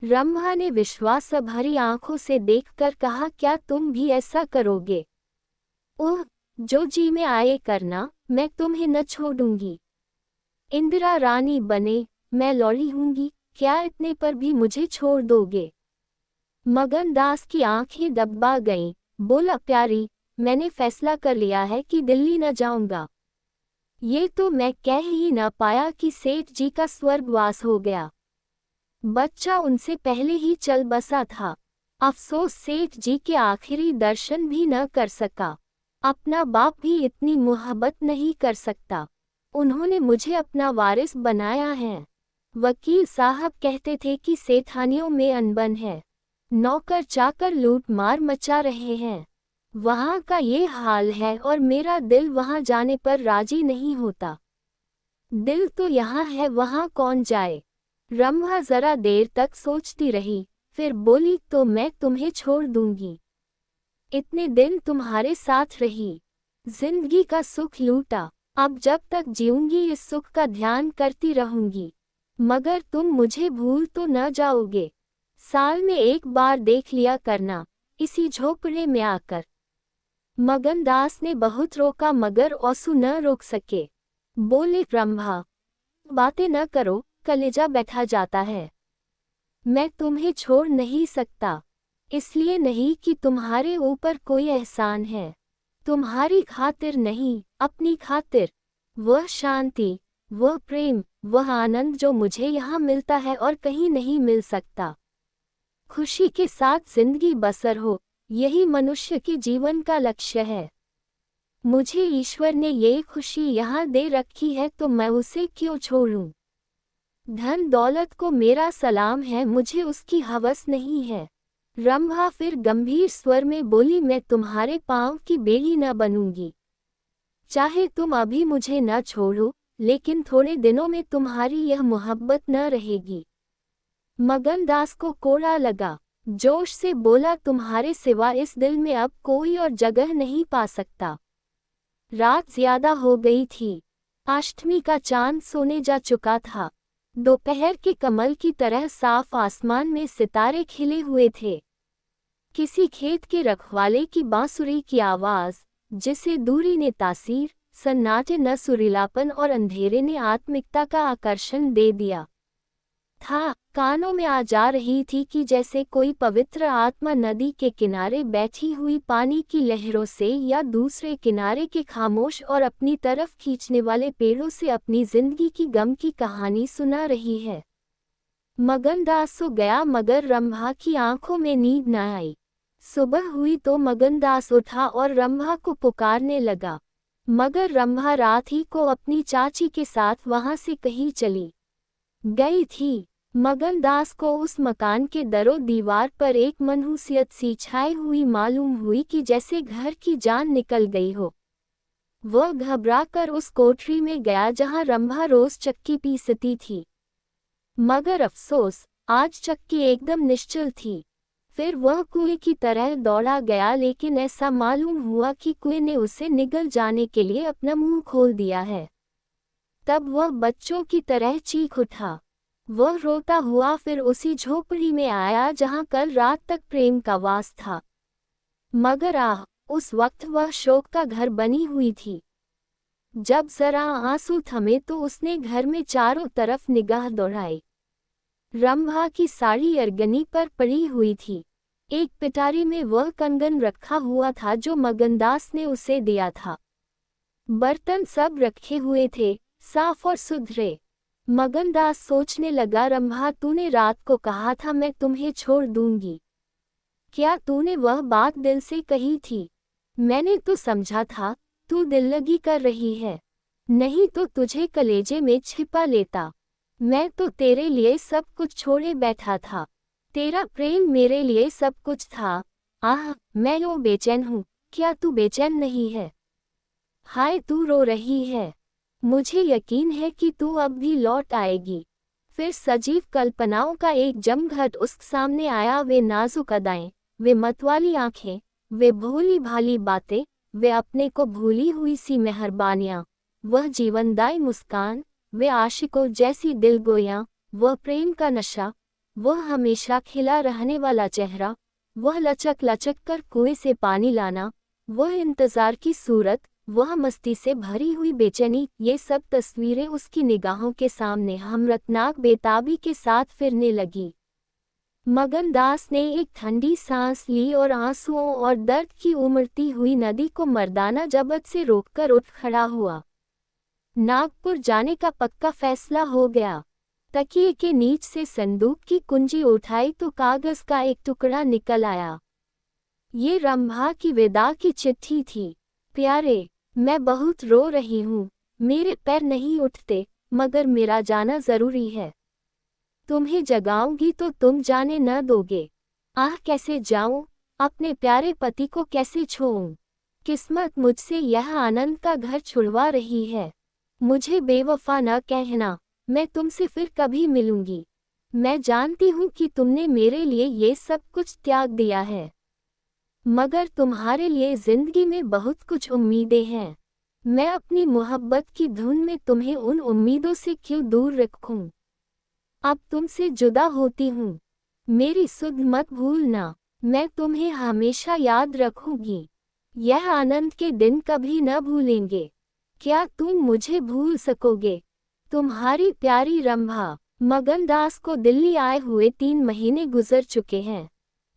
[SPEAKER 1] रंभा ने विश्वास भरी आंखों से देखकर कहा, क्या तुम भी ऐसा करोगे? ओह, जो जी में आए करना, मैं तुम्हें न छोड़ूंगी। इंदिरा रानी बने, मैं लौड़ी हूंगी, क्या इतने पर भी मुझे छोड़ दोगे? मगनदास की आंखें दबा गईं, बोला, प्यारी, मैंने फैसला कर लिया है कि दिल्ली न जाऊंगा। ये तो मैं कह ही न पाया कि सेठ जी का स्वर्गवास हो गया। बच्चा उनसे पहले ही चल बसा था। अफसोस सेठ जी के आखिरी दर्शन भी न कर सका। अपना बाप भी इतनी मोहब्बत नहीं कर सकता। उन्होंने मुझे अपना वारिस बनाया है। वकील साहब कहते थे कि सेठानियों में अनबन है, नौकर चाकर लूट मार मचा रहे हैं। वहाँ का ये हाल है और मेरा दिल वहाँ जाने पर राजी नहीं होता। दिल तो यहाँ है, वहाँ कौन जाए? रंभा जरा देर तक सोचती रही, फिर बोली, तो मैं तुम्हें छोड़ दूंगी। इतने दिन तुम्हारे साथ रही, जिंदगी का सुख लूटा, अब जब तक जीऊंगी इस सुख का ध्यान करती रहूंगी। मगर तुम मुझे भूल तो न जाओगे? साल में एक बार देख लिया करना, इसी झोपड़े में आकर। मगनदास ने बहुत रोका मगर आंसू न रोक सके। बोले, रंभा, बातें न करो, कलेजा बैठा जाता है। मैं तुम्हें छोड़ नहीं सकता, इसलिए नहीं कि तुम्हारे ऊपर कोई एहसान है। तुम्हारी खातिर नहीं, अपनी खातिर। वह शांति, वह प्रेम, वह आनंद जो मुझे यहाँ मिलता है और कहीं नहीं मिल सकता। खुशी के साथ जिंदगी बसर हो, यही मनुष्य के जीवन का लक्ष्य है। मुझे ईश्वर ने ये खुशी यहाँ दे रखी है, तो मैं उसे क्यों छोड़ूं? धन दौलत को मेरा सलाम है, मुझे उसकी हवस नहीं है। रंभा फिर गंभीर स्वर में बोली, मैं तुम्हारे पांव की बेड़ी न बनूंगी। चाहे तुम अभी मुझे न छोड़ो, लेकिन थोड़े दिनों में तुम्हारी यह मोहब्बत न रहेगी। मगनदास को कोड़ा लगा, जोश से बोला, तुम्हारे सिवा इस दिल में अब कोई और जगह नहीं पा सकता। रात ज्यादा हो गई थी। अष्टमी का चांद सोने जा चुका था। दोपहर के कमल की तरह साफ आसमान में सितारे खिले हुए थे। किसी खेत के रखवाले की बांसुरी की आवाज, जिसे दूरी ने तासीर, सन्नाटे न सुरीलापन और अंधेरे ने आत्मिकता का आकर्षण दे दिया था, कानों में आ जा रही थी कि जैसे कोई पवित्र आत्मा नदी के किनारे बैठी हुई पानी की लहरों से या दूसरे किनारे के खामोश और अपनी तरफ खींचने वाले पेड़ों से अपनी जिंदगी की गम की कहानी सुना रही है। मगनदास सो गया मगर रंभा की आंखों में नींद न आई। सुबह हुई तो मगनदास उठा और रंभा को पुकारने लगा, मगर रंभा रात ही को अपनी चाची के साथ वहां से कहीं चली गई थी। मगनदास को उस मकान के दरो दीवार पर एक मनहूसियत सी छाई हुई मालूम हुई कि जैसे घर की जान निकल गई हो। वह घबराकर उस कोठरी में गया जहां रंभा रोज चक्की पीसती थी, मगर अफसोस आज चक्की एकदम निश्चल थी। फिर वह कुएं की तरह दौड़ा गया, लेकिन ऐसा मालूम हुआ कि कुएं ने उसे निगल जाने के लिए अपना मुंह खोल दिया है। तब वह बच्चों की तरह चीख उठा। वह रोता हुआ फिर उसी झोपड़ी में आया जहां कल रात तक प्रेम का वास था। मगर उस वक्त वह शोक का घर बनी हुई थी। जब जरा आंसू थमे तो उसने घर में चारों तरफ निगाह दौड़ाई। रंभा की साड़ी अरगनी पर पड़ी हुई थी। एक पिटारी में वह कंगन रखा हुआ था जो मगनदास ने उसे दिया था। बर्तन सब रखे हुए थे, साफ और सुथरे। मगनदास सोचने लगा, रंभा तूने रात को कहा था मैं तुम्हें छोड़ दूंगी। क्या तूने वह बात दिल से कही थी? मैंने तो समझा था तू दिल्लगी कर रही है, नहीं तो तुझे कलेजे में छिपा लेता। मैं तो तेरे लिए सब कुछ छोड़े बैठा था। तेरा प्रेम मेरे लिए सब कुछ था। मैं यूं बेचैन हूँ, क्या तू बेचैन नहीं है? हाय तू रो रही है, मुझे यकीन है कि तू अब भी लौट आएगी। फिर सजीव कल्पनाओं का एक जमघट उसके सामने आया। वे नाजुक अदाएं, वे मतवाली आंखें, वे भोली भाली बातें, वे अपने को भूली हुई सी मेहरबानियां, वह जीवनदायी मुस्कान, वे आशिकों जैसी दिलगोयां, वह प्रेम का नशा, वह हमेशा खिला रहने वाला चेहरा, वह लचक लचक कर कुएं से पानी लाना, वह इंतजार की सूरत, वह मस्ती से भरी हुई बेचैनी, ये सब तस्वीरें उसकी निगाहों के सामने हमरतनाक बेताबी के साथ फिरने लगी। मगनदास ने एक ठंडी सांस ली और आंसुओं और दर्द की उमड़ती हुई नदी को मर्दाना जबत से रोककर उठ खड़ा हुआ। नागपुर जाने का पक्का फैसला हो गया। तकिए के नीच से संदूक की कुंजी उठाई तो कागज का एक टुकड़ा निकल आया। ये रंभा की विदा की चिट्ठी थी। प्यारे, मैं बहुत रो रही हूँ, मेरे पैर नहीं उठते, मगर मेरा जाना जरूरी है। तुम्हें जगाऊंगी तो तुम जाने न दोगे। कैसे जाऊं, अपने प्यारे पति को कैसे छोड़ूं? किस्मत मुझसे यह आनंद का घर छुड़वा रही है। मुझे बेवफा न कहना, मैं तुमसे फिर कभी मिलूंगी। मैं जानती हूँ कि तुमने मेरे लिए ये सब कुछ त्याग दिया है, मगर तुम्हारे लिए जिंदगी में बहुत कुछ उम्मीदें हैं। मैं अपनी मोहब्बत की धुन में तुम्हें उन उम्मीदों से क्यों दूर रखूं? अब तुमसे जुदा होती हूँ, मेरी सुध मत भूलना, मैं तुम्हें हमेशा याद रखूंगी। यह आनंद के दिन कभी न भूलेंगे। क्या तुम मुझे भूल सकोगे? तुम्हारी प्यारी रंभा। मगनदास को दिल्ली आए हुए 3 महीने गुजर चुके हैं।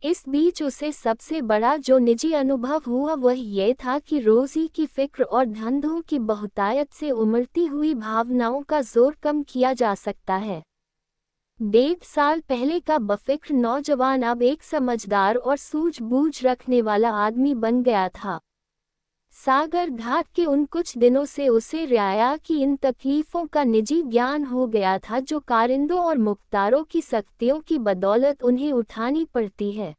[SPEAKER 1] इस बीच उसे सबसे बड़ा जो निजी अनुभव हुआ वह ये था कि रोजी की फिक्र और धंधों की बहुतायत से उमड़ती हुई भावनाओं का जोर कम किया जा सकता है। 1.5 साल पहले का बेफिक्र नौजवान अब एक समझदार और सूझबूझ रखने वाला आदमी बन गया था। सागर घाट के उन कुछ दिनों से उसे रियाया की इन तकलीफों का निजी ज्ञान हो गया था जो कारिंदों और मुख्तारों की सख्तियों की बदौलत उन्हें उठानी पड़ती है।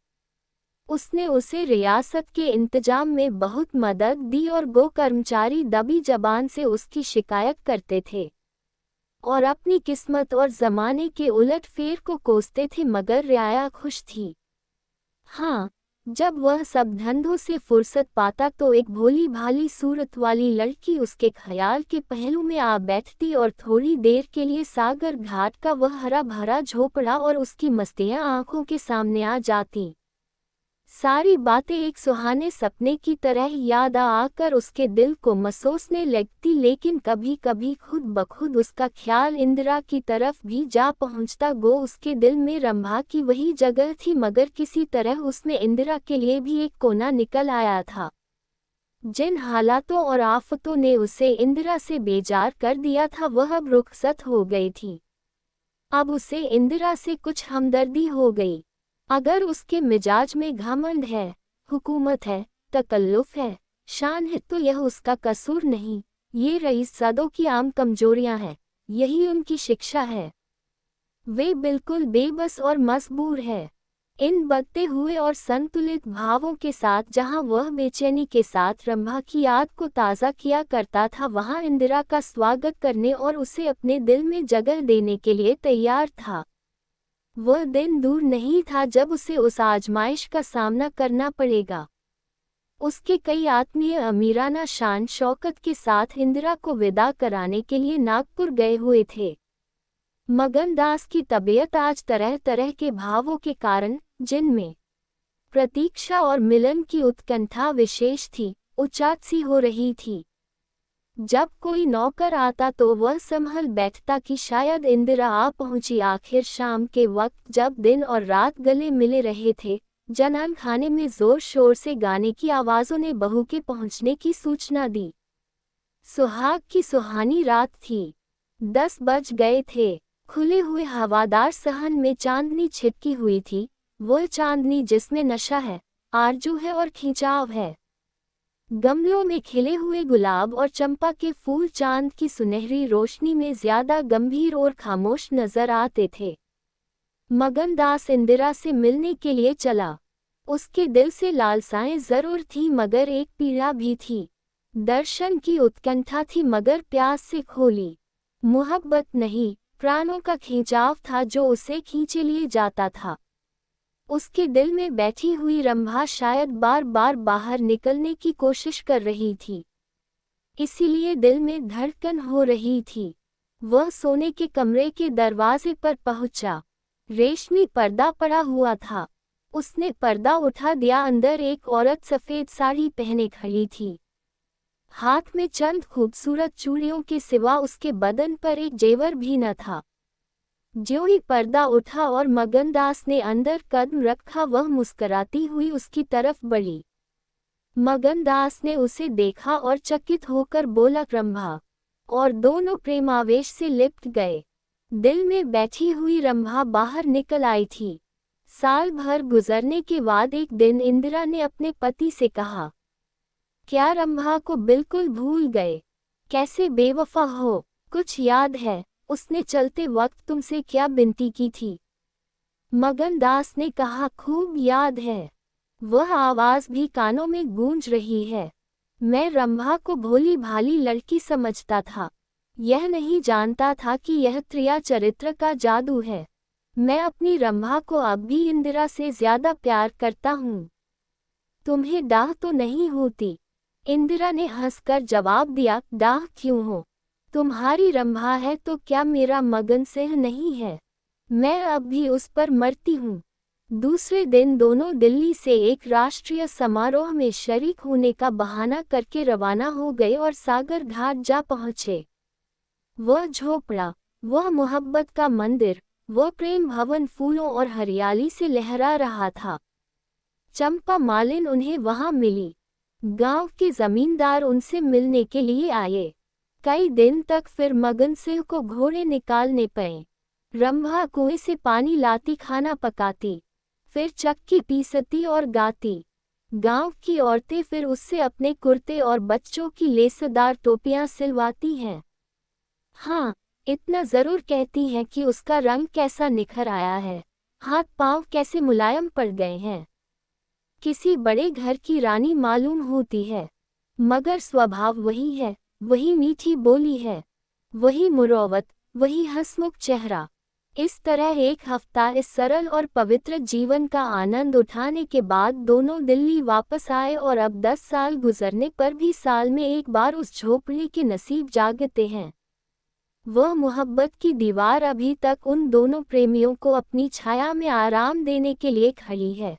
[SPEAKER 1] उसने उसे रियासत के इंतजाम में बहुत मदद दी और गो कर्मचारी दबी जबान से उसकी शिकायत करते थे और अपनी किस्मत और जमाने के उलट फेर को कोसते थे, मगर रियाया खुश थी। जब वह सब धंधों से फुर्सत पाता तो एक भोली भाली सूरत वाली लड़की उसके ख्याल के पहलू में आ बैठती और थोड़ी देर के लिए सागर घाट का वह हरा भरा झोपड़ा और उसकी मस्तियां आंखों के सामने आ जाती। सारी बातें एक सुहाने सपने की तरह याद आकर उसके दिल को मसोसने लगती, लेकिन कभी कभी खुद बखुद उसका ख्याल इंदिरा की तरफ भी जा पहुंचता। गो उसके दिल में रंभा की वही जगह थी, मगर किसी तरह उसमें इंदिरा के लिए भी एक कोना निकल आया था। जिन हालातों और आफतों ने उसे इंदिरा से बेजार कर दिया था वह अब रुखसत हो गई थी। अब उसे इंदिरा से कुछ हमदर्दी हो गई। अगर उसके मिजाज में घमंड है, हुकूमत है, तकल्लुफ है, शान है, तो यह उसका कसूर नहीं। ये रईस ज़ादों की आम कमजोरियां हैं, यही उनकी शिक्षा है। वे बिल्कुल बेबस और मजबूर है। इन बढ़ते हुए और संतुलित भावों के साथ जहां वह बेचैनी के साथ रंभा की याद को ताज़ा किया करता था, वहां इंदिरा का स्वागत करने और उसे अपने दिल में जगह देने के लिए तैयार था। वह दिन दूर नहीं था जब उसे उस आजमाइश का सामना करना पड़ेगा। उसके कई आत्मीय अमीराना शान शौकत के साथ इंदिरा को विदा कराने के लिए नागपुर गए हुए थे। मगनदास की तबीयत आज तरह तरह के भावों के कारण, जिनमें प्रतीक्षा और मिलन की उत्कंठा विशेष थी, उचाट सी हो रही थी। जब कोई नौकर आता तो वह संभल बैठता कि शायद इंदिरा आ पहुंची। आखिर शाम के वक्त जब दिन और रात गले मिले रहे थे, जनान खाने में जोर शोर से गाने की आवाज़ों ने बहू के पहुंचने की सूचना दी। सुहाग की सुहानी रात थी। 10 बज गए थे। खुले हुए हवादार सहन में चांदनी छिटकी हुई थी, वह चांदनी जिसमें नशा है, आरजू है और खिंचाव है। गमलों में खिले हुए गुलाब और चंपा के फूल चांद की सुनहरी रोशनी में ज्यादा गंभीर और खामोश नजर आते थे। मगनदास इंदिरा से मिलने के लिए चला। उसके दिल से लालसाएं जरूर थी मगर एक पीड़ा भी थी। दर्शन की उत्कंठा थी मगर प्यास से खोली। मोहब्बत नहीं, प्राणों का खिंचाव था जो उसे खींचे लिए जाता था। उसके दिल में बैठी हुई रंभा शायद बार बार बाहर निकलने की कोशिश कर रही थी, इसीलिए दिल में धड़कन हो रही थी। वह सोने के कमरे के दरवाजे पर पहुंचा। रेशमी पर्दा पड़ा हुआ था। उसने पर्दा उठा दिया। अंदर एक औरत सफेद साड़ी पहने खड़ी थी। हाथ में चंद खूबसूरत चूड़ियों के सिवा उसके बदन पर एक जेवर भी न था। ज्यों ही पर्दा उठा और मगनदास ने अंदर कदम रखा, वह मुस्कराती हुई उसकी तरफ बढ़ी। मगनदास ने उसे देखा और चकित होकर बोला रंभा, और दोनों प्रेमावेश से लिपट गए। दिल में बैठी हुई रंभा बाहर निकल आई थी। साल भर गुजरने के बाद एक दिन इंदिरा ने अपने पति से कहा, क्या रंभा को बिल्कुल भूल गए? कैसे बेवफा हो, कुछ याद है? उसने चलते वक्त तुमसे क्या विनती की थी? मगनदास ने कहा, खूब याद है। वह आवाज भी कानों में गूंज रही है। मैं रंभा को भोली भाली लड़की समझता था, यह नहीं जानता था कि यह त्रिया चरित्र का जादू है। मैं अपनी रंभा को अब भी इंदिरा से ज्यादा प्यार करता हूँ। तुम्हें डाह तो नहीं होती? इंदिरा ने हंसकर जवाब दिया, डाह क्यों हो? तुम्हारी रंभा है तो क्या मेरा मगन सिंह नहीं है? मैं अब भी उस पर मरती हूँ। दूसरे दिन दोनों दिल्ली से एक राष्ट्रीय समारोह में शरीक होने का बहाना करके रवाना हो गए और सागर घाट जा पहुँचे। वह झोपड़ा, वह मोहब्बत का मंदिर, वह प्रेम भवन फूलों और हरियाली से लहरा रहा था। चंपा मालिन उन्हें वहां मिली। गांव के जमींदार उनसे मिलने के लिए आए। कई दिन तक फिर मगन सिंह को घोड़े निकालने पड़े। रंभा कुएं से पानी लाती, खाना पकाती, फिर चक्की पीसती और गाती। गांव की औरतें फिर उससे अपने कुर्ते और बच्चों की लेसदार टोपियां सिलवाती हैं। हाँ, इतना जरूर कहती हैं कि उसका रंग कैसा निखर आया है, हाथ पांव कैसे मुलायम पड़ गए हैं। किसी बड़े घर की रानी मालूम होती है, मगर स्वभाव वही है, वही मीठी बोली है, वही मुरौवत, वही हंसमुख चेहरा। इस तरह एक हफ्ता इस सरल और पवित्र जीवन का आनंद उठाने के बाद दोनों दिल्ली वापस आए और अब 10 साल गुजरने पर भी साल में एक बार उस झोपड़ी के नसीब जागते हैं। वह मोहब्बत की दीवार अभी तक उन दोनों प्रेमियों को अपनी छाया में आराम देने के लिए खड़ी है।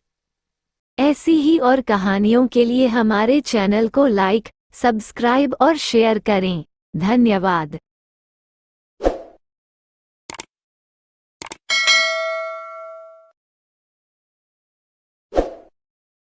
[SPEAKER 2] ऐसी ही और कहानियों के लिए हमारे चैनल को लाइक, सब्सक्राइब और शेयर करें। धन्यवाद।